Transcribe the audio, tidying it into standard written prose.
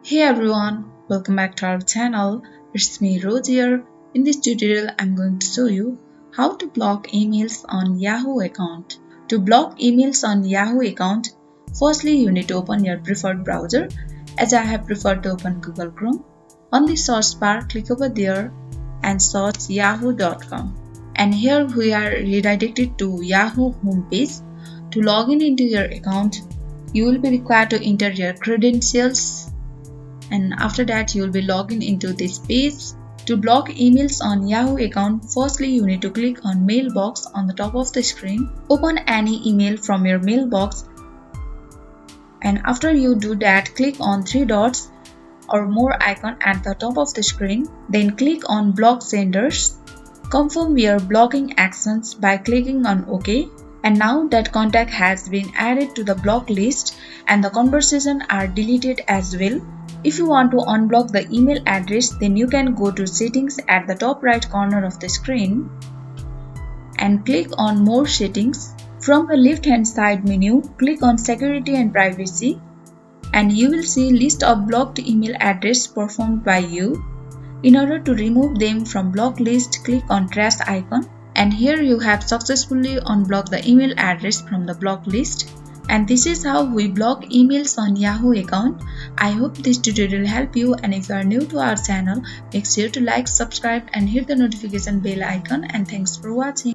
Hey everyone, welcome back to our channel. It's me Rose here. In this tutorial, I'm going to show you how to block emails on Yahoo account. To block emails on Yahoo account, firstly you need to open your preferred browser. As I have preferred to open Google Chrome. On the search bar, click over there and search yahoo.com. And here we are redirected to Yahoo homepage. To log in into your account, you will be required to enter your credentials, and after that you will be logging into this page. To block emails on Yahoo account, firstly you need to click on mailbox on the top of the screen. Open any email from your mailbox, and after you do that, click on three dots or more icon at the top of the screen. Then click on block senders. Confirm your blocking actions by clicking on OK. And now that contact has been added to the block list and the conversation are deleted as well. If you want to unblock the email address, then you can go to settings at the top right corner of the screen and click on more settings. From the left hand side menu, click on security and privacy and you will see list of blocked email address performed by you. In order to remove them from block list, click on trash icon, and here you have successfully unblocked the email address from the block list. And this is how we block emails on Yahoo account. I hope this tutorial helped you, and if you are new to our channel, make sure to like, subscribe and hit the notification bell icon, and thanks for watching.